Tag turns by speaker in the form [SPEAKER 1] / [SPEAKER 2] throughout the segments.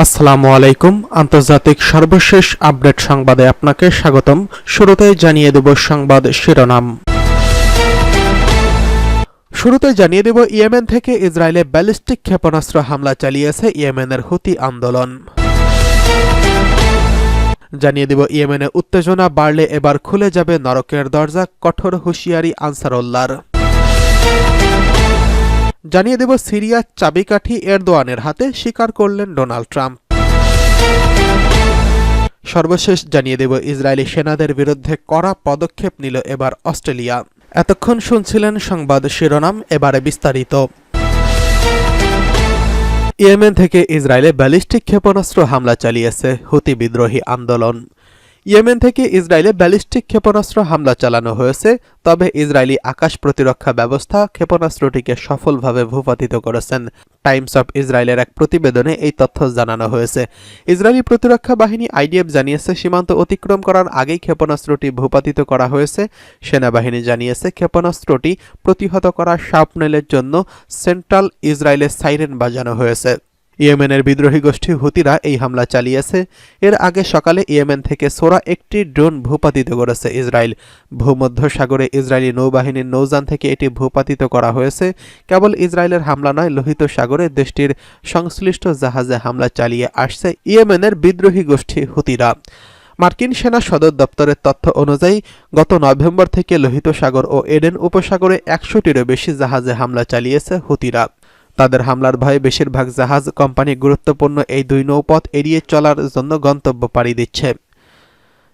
[SPEAKER 1] আসসালামু আলাইকুম। আন্তর্জাতিক সর্বশেষ আপডেট সংবাদে আপনাকে স্বাগতম। শুরুতেই জানিয়ে দেব সংবাদ শিরোনাম। ইয়েমেন থেকে ইসরায়েলে ব্যালিস্টিক ক্ষেপণাস্ত্র হামলা চালিয়েছে ইয়েমেনের হুতি আন্দোলন। জানিয়ে দেব ইয়েমেনে উত্তেজনা বাড়লে এবার খুলে যাবে নরকের দরজা, কঠোর হুঁশিয়ারি আনসারুল্লাহর। জানিয়ে দেব সিরিয়ার চাবিকাঠি এরদোয়ানের হাতে, স্বীকার করলেন ডোনাল্ড ট্রাম্প। সর্বশেষ জানিয়ে দেব ইসরায়েলি সেনাদের বিরুদ্ধে কড়া পদক্ষেপ নিল এবার অস্ট্রেলিয়া। এতক্ষণ শুনছিলেন সংবাদ শিরোনাম, এবারে বিস্তারিত। ইয়েমেন থেকে ইসরায়েলে ব্যালিস্টিক ক্ষেপণাস্ত্র হামলা চালিয়েছে হুতি বিদ্রোহী আন্দোলন। ইয়েমেন থেকে ইসরায়েলে ব্যালিস্টিক ক্ষেপণাস্ত্র হামলা চালানো হয়েছে, তবে ইসরায়েলি আকাশ প্রতিরক্ষা ব্যবস্থা ক্ষেপণাস্ত্রটিকে সফলভাবে ভূপাতিত করেছেন। টাইমস অফ ইসরায়েলের এক প্রতিবেদনে এই তথ্য জানানো হয়েছে। ইসরায়েলি প্রতিরক্ষা বাহিনী আইডিএফ জানিয়েছে সীমান্ত অতিক্রম করার আগেই ক্ষেপণাস্ত্রটি ভূপাতিত করা হয়েছে। সেনাবাহিনী জানিয়েছে ক্ষেপণাস্ত্রটি প্রতিহত করা শার্পনেলের জন্য সেন্ট্রাল ইসরায়েলের সাইরেন বাজানো হয়েছে। ইয়েমেনের বিদ্রোহী গোষ্ঠী হুতিরা এই হামলা চালিয়েছে। এর আগে সকালে ইয়েমেন থেকে সোরা একটি ড্রোন ভূপাতিত করেছে ইসরায়েল। ভূমধ্যসাগরে ইসরায়েলি নৌবাহিনীর নৌযান থেকে এটি ভূপাতিত করা হয়েছে। কেবল ইসরায়েলের হামলা নয়, লোহিত সাগরে দেশটির সংশ্লিষ্ট জাহাজে হামলা চালিয়ে আসছে ইয়েমেনের বিদ্রোহী গোষ্ঠী হুতিরা। মার্কিন সেনা সদর দপ্তরের তথ্য অনুযায়ী গত নভেম্বর থেকে লোহিত সাগর ও এডেন উপসাগরে ১০০টিরও বেশি জাহাজে হামলা চালিয়েছে হুতিরা। তাদের হামলার ভয়ে বেশিরভাগ জাহাজ কোম্পানি গুরুত্বপূর্ণ এই দুই নৌপথ এড়িয়ে চলার জন্য গন্তব্য পাড়ি দিচ্ছে।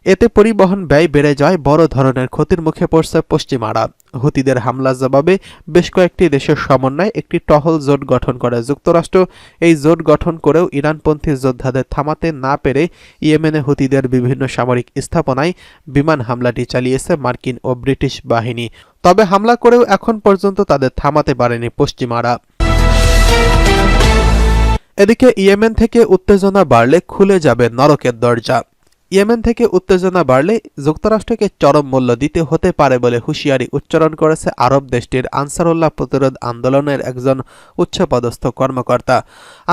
[SPEAKER 1] এতে পরিবহন ব্যয় বেড়ে যায়, বড় ধরনের ক্ষতির মুখে পড়ছে পশ্চিমারা। হুতিদের হামলার জবাবে বেশ কয়েকটি দেশের সমন্বয়ে একটি টহল জোট গঠন করে যুক্তরাষ্ট্র। এই জোট গঠন করেও ইরানপন্থী যোদ্ধাদের থামাতে না পেরে ইয়েমেনে হুতিদের বিভিন্ন সামরিক স্থাপনায় বিমান হামলাটি চালিয়েছে মার্কিন ও ব্রিটিশ বাহিনী। তবে হামলা করেও এখন পর্যন্ত তাদের থামাতে পারেনি পশ্চিমারা। এদিকে ইয়েমেন থেকে উত্তেজনা বাড়লে খুলে যাবে নরকের দরজা। ইয়েমেন থেকে উত্তেজনা বাড়লে যুক্তরাষ্ট্রকে চরম মূল্য দিতে হতে পারে বলে হুঁশিয়ারি উচ্চারণ করেছে আরব দেশটির আনসারুল্লাহ প্রতিরোধ আন্দোলনের একজন উচ্চপদস্থ কর্মকর্তা।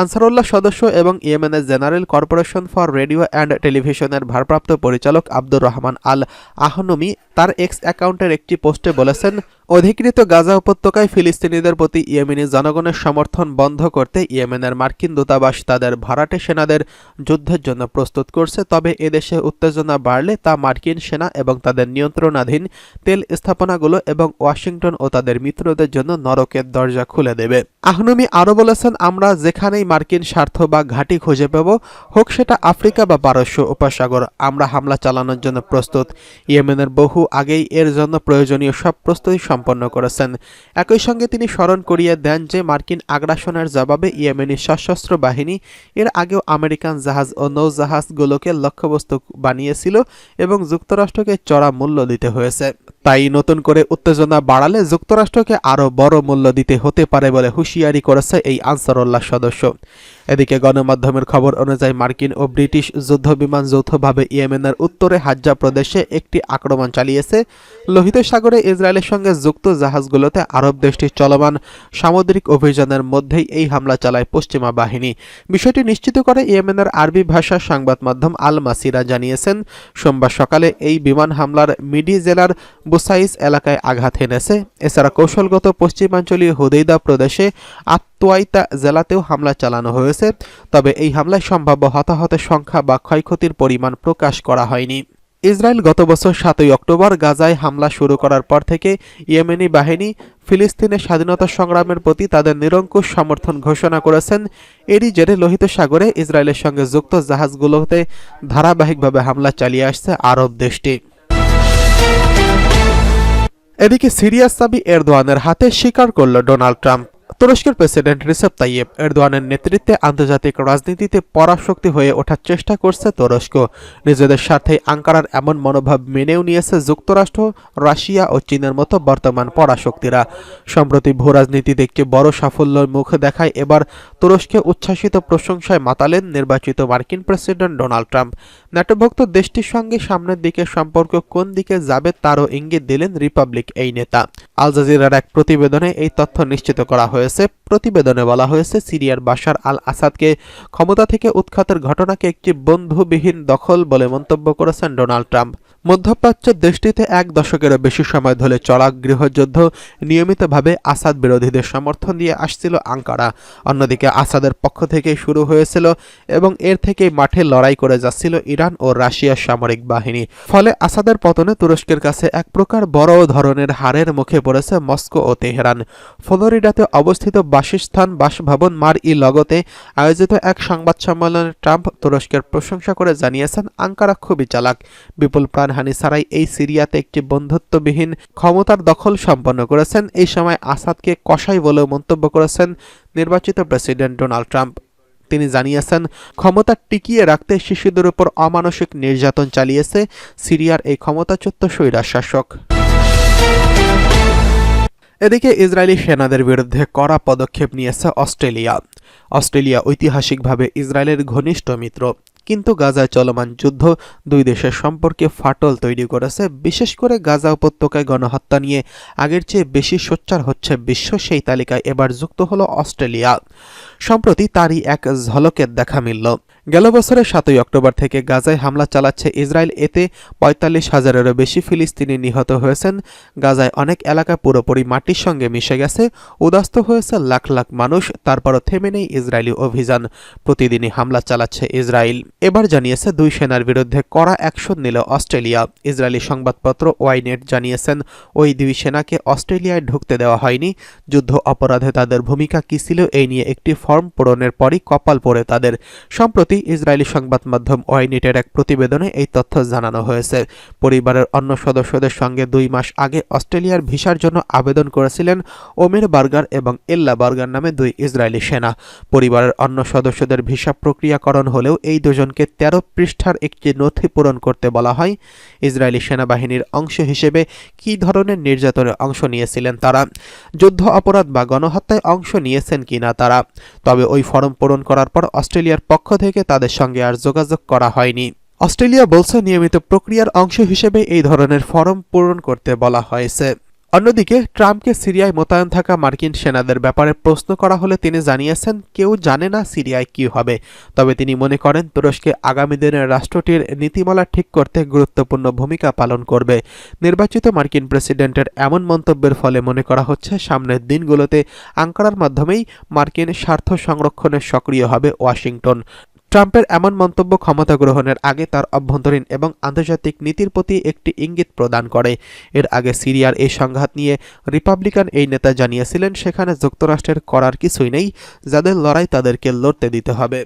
[SPEAKER 1] আনসারুল্লাহ সদস্য এবং ইয়েমেনের general corporation for radio and টেলিভিশনের ভারপ্রাপ্ত পরিচালক আব্দুর রহমান আল আহনুমি তার এক্স অ্যাকাউন্টের একটি পোস্টে বলেছেন, অধিকৃত গাজা উপত্যকায় ফিলিস্তিনিদের প্রতি ইয়েমেনি জনগণের সমর্থন বন্ধ করতে ইয়েমেনের মার্কিন দূতাবাস তাদের ভরাটে সেনাদের যুদ্ধের জন্য প্রস্তুত করছে। তবে এদেশে উত্তেজনা বাড়লে তা মার্কিন সেনা এবং তাদের নিয়ন্ত্রণাধীন তেল স্থাপনাগুলো এবং ওয়াশিংটন ও তাদের মিত্রদের জন্য নরকের দরজা খুলে দেবে। আহনুমি আরও বলেছেন, আমরা যেখানেই মার্কিন স্বার্থ বা ঘাঁটি খুঁজে পাব, হোক সেটা আফ্রিকা বা পারস্য উপসাগর, আমরা হামলা চালানোর জন্য প্রস্তুত। ইয়েমেনের বহু আগেই এর জন্য প্রয়োজনীয় সব প্রস্তুতি সম্পন্ন করেছেন। একই সঙ্গে তিনি স্মরণ করিয়ে দেন যে মার্কিন আগ্রাসনের জবাবে ইয়েমেনি সশস্ত্র বাহিনী এর আগেও আমেরিকান জাহাজ ও নৌজাহাজগুলোকে লক্ষ্যবস্তু বানিয়েছিল এবং যুক্তরাষ্ট্রকে চড়া মূল্য দিতে হয়েছে। তাই নতুন করে উত্তেজনা বাড়ালে যুক্তরাষ্ট্রকে আরও বড় মূল্য দিতে হতে পারে বলে হুঁশিয়ারি করেছে এই আনসারুল্লাহ সদস্য। এদিকে গণমাধ্যমের খবর অনুযায়ী মার্কিন ও ব্রিটিশ যুদ্ধবিমান যৌথভাবে ইয়েমেনের উত্তরে হাজ্জা প্রদেশে একটি আক্রমণ চালিয়েছে। লোহিত সাগরে ইসরায়েলের সঙ্গে যুক্ত জাহাজগুলোতে আরব দেশটির চলমান সামুদ্রিক অভিযানের মধ্যেই এই হামলা চালায় পশ্চিমা বাহিনী। বিষয়টি নিশ্চিত করে ইয়েমেনের আরবি ভাষার সংবাদ মাধ্যম আল মাসিরা জানিয়েছেন, সোমবার সকালে এই বিমান হামলার মিডি জেলার বুসাইস এলাকায় আঘাত হেনেছে। এছাড়া কৌশলগত পশ্চিমাঞ্চলীয় হুদেইদা প্রদেশে তোয়াইতা জেলাতেও হামলা চালানো হয়েছে। তবে এই হামলায় সম্ভাব্য হতাহতের সংখ্যা বা ক্ষয়ক্ষতির পরিমাণ প্রকাশ করা হয়নি। ইসরায়েল গত বছর ৭ই অক্টোবর গাজায় হামলা শুরু করার পর থেকে ইয়েমেনি বাহিনী ফিলিস্তিনের স্বাধীনতা সংগ্রামের প্রতি তাদের নিরঙ্কুশ সমর্থন ঘোষণা করেছেন। এরই জেরে লোহিত সাগরে ইসরায়েলের সঙ্গে যুক্ত জাহাজগুলোতে ধারাবাহিকভাবে হামলা চালিয়ে আসছে আরব দেশটি। এদিকে সিরিয়ার চাবি এরদোয়ানের হাতে, স্বীকার করল ডোনাল্ড ট্রাম্প। তুরস্কের প্রেসিডেন্ট রিসেপ তাইয়েপ এরদোয়ানের নেতৃত্বে আন্তর্জাতিক রাজনীতিতে পরাশক্তি হয়ে ওঠার চেষ্টা করছে তুরস্ক। নিজেদের স্বার্থে আঙ্কারার এমন মনোভাব মেনেও নিয়েছে যুক্তরাষ্ট্র, রাশিয়া ও চীনের মতো বর্তমান পরাশক্তিরা। সম্প্রতি ভূরাজনীতিতে একটি বড় সাফল্যের মুখ দেখায় এবার তুরস্কে উচ্ছ্বাসিত প্রশংসায় মাতালেন নির্বাচিত মার্কিন প্রেসিডেন্ট ডোনাল্ড ট্রাম্প। ন্যাটোভুক্ত দেশটির সঙ্গে সামনের দিকে সম্পর্ক কোন দিকে যাবে তারও ইঙ্গিত দিলেন রিপাবলিক এই নেতা। আল জাজিরার এক প্রতিবেদনে এই তথ্য নিশ্চিত করা হয়েছে। প্রতিবেদনে বলা হয়েছে, সিরিয়ার বাশার আল আসাদকে ক্ষমতা থেকে উৎখাতের ঘটনাকে একটি বন্ধুবিহীন দখল বলে মন্তব্য করেছেন ডোনাল্ড ট্রাম্প। মধ্যপ্রাচ্যের দেশটিতে এক দশকেরও বেশি সময় ধরে চলা গৃহযুদ্ধ নিয়মিতভাবে আসাদ বিরোধীদের সমর্থন দিয়ে আসছিল আঙ্কারা। অন্যদিকে আসাদের পক্ষ থেকেই শুরু হয়েছিল এবং এর থেকেই মাঠে লড়াই করে যাচ্ছিল ইরান ও রাশিয়ার সামরিক বাহিনী। ফলে আসাদের পতনে তুরস্কের কাছে এক প্রকার বড় ধরনের হারের মুখে পড়েছে মস্কো ও তেহরান। ফ্লোরিডাতে অবস্থিত বাসভবন মার-ই-লগতে আয়োজিত এক সংবাদ সম্মেলনে ট্রাম্প তুরস্কের প্রশংসা করে জানিয়েছেন, আঙ্কারা খুবই চালাক, বিপুল প্রাণহানি ছাড়াই এই সিরিয়াতে একটি বন্ধুত্ববিহীন ক্ষমতার দখল সম্পন্ন করেছেন। এই সময় আসাদকে কসাই বলেও মন্তব্য করেছেন নির্বাচিত প্রেসিডেন্ট ডোনাল্ড ট্রাম্প। তিনি জানিয়েছেন, ক্ষমতা টিকিয়ে রাখতে শিশুদের উপর অমানসিক নির্যাতন চালিয়েছে সিরিয়ার এই ক্ষমতাচ্যুত স্বৈরশাসক। এদিকে ইসরায়েলি সেনাদের বিরুদ্ধে কড়া পদক্ষেপ নিয়েছে অস্ট্রেলিয়া। অস্ট্রেলিয়া ঐতিহাসিকভাবে ইসরায়েলের ঘনিষ্ঠ মিত্র, কিন্তু গাজায় চলমান যুদ্ধ দুই দেশের সম্পর্কে ফাটল তৈরি করেছে। বিশেষ করে গাজা উপত্যকায় গণহত্যা নিয়ে আগের চেয়ে বেশি সোচ্চার হচ্ছে বিশ্ব। সেই তালিকায় এবার যুক্ত হলো অস্ট্রেলিয়া। সম্প্রতি তারই এক ঝলকের দেখা মিলল। গেল বছরের 7ই অক্টোবর থেকে গাজায় হামলা চালাচ্ছে ইসরায়েল। এতে 45,000-এরও বেশি ফিলিস্তিনি নিহত হয়েছেন। গাজায় অনেক এলাকা পুরোপুরি মাটির সঙ্গে মিশে গেছে, উদাস্ত হয়েছে লাখ লাখ মানুষ। তারপরও থেমে নেই ইসরায়েলি অভিযান। প্রতিদিনই হামলা চালাচ্ছে ইসরায়েল। এবার জানিয়েছে দুই সেনার বিরুদ্ধে কড়া অ্যাকশন নিল অস্ট্রেলিয়া। ইসরায়েলি সংবাদপত্র ওয়াইনেট জানিয়েছেন, ওই দুই সেনাকে অস্ট্রেলিয়ায় ঢুকতে দেওয়া হয়নি। যুদ্ধ অপরাধে তাদের ভূমিকা কী ছিল এই নিয়ে একটি ফর্ম পূরণের পরই কপাল পড়ে তাদের। সম্প্রতি ইসরায়েলি সংবাদ মাধ্যম ওয়াইনেটের এক প্রতিবেদনে এই তথ্য জানানো হয়েছে। পরিবারের অন্য সদস্যদের সঙ্গে 2 মাস আগে অস্ট্রেলিয়ার ভিসার জন্য আবেদন করেছিলেন ওমের বার্গার এবং এল্লা বার্গার নামে 2 ইসরায়েলি সেনা। পরিবারের অন্য সদস্যদের ভিসা প্রক্রিয়াকরণ হলেও এই দুজনকে 13 পৃষ্ঠার একটি নথি পূরণ করতে বলা হয়। ইসরায়েলি সেনাবাহিনীর অংশ হিসেবে কী ধরনের নির্যাতনে অংশ নিয়েছিলেন তারা, যুদ্ধ অপরাধ বা গণহত্যায় অংশ নিয়েছেন কিনা তারা। তবে ওই ফর্ম পূরণ করার পর অস্ট্রেলিয়ার পক্ষ থেকে তাদের সঙ্গে আর যোগাযোগ করা হয়নি। অস্ট্রেলিয়া বলছে, নিয়মিত প্রক্রিয়ার অংশ হিসেবে এই ধরনের ফর্ম পূরণ করতে বলা হয়েছে। অন্যদিকে ট্রাম্পকে সিরিয়ায় মোতায়েন থাকা মার্কিন সেনাদের ব্যাপারে প্রশ্ন করা হলে তিনি জানিয়েছেন, কেউ জানে না সিরিয়ায় কী হবে। তবে তিনি মনে করেন তুরস্কে আগামী দিনের রাষ্ট্রটির নীতিমালা ঠিক করতে গুরুত্বপূর্ণ ভূমিকা পালন করবে। নির্বাচিত মার্কিন প্রেসিডেন্টের এমন মন্তব্যের ফলে মনে করা হচ্ছে সামনের দিনগুলোতে আঙ্কারার মাধ্যমেই মার্কিন স্বার্থ সংরক্ষণে সক্রিয় হবে ওয়াশিংটন। ট্রাম্পের এমন মন্তব্য ক্ষমতা গ্রহণের আগে তার অভ্যন্তরীণ এবং আন্তর্জাতিক নীতির প্রতি একটি ইঙ্গিত প্রদান করে। এর আগে সিরিয়ার এই সংঘাত নিয়ে রিপাবলিকান এই নেতা জানিয়েছিলেন, সেখানে যুক্তরাষ্ট্রের করার কিছুই নেই, যাদের লড়াই তাদেরকে লড়তে দিতে হবে।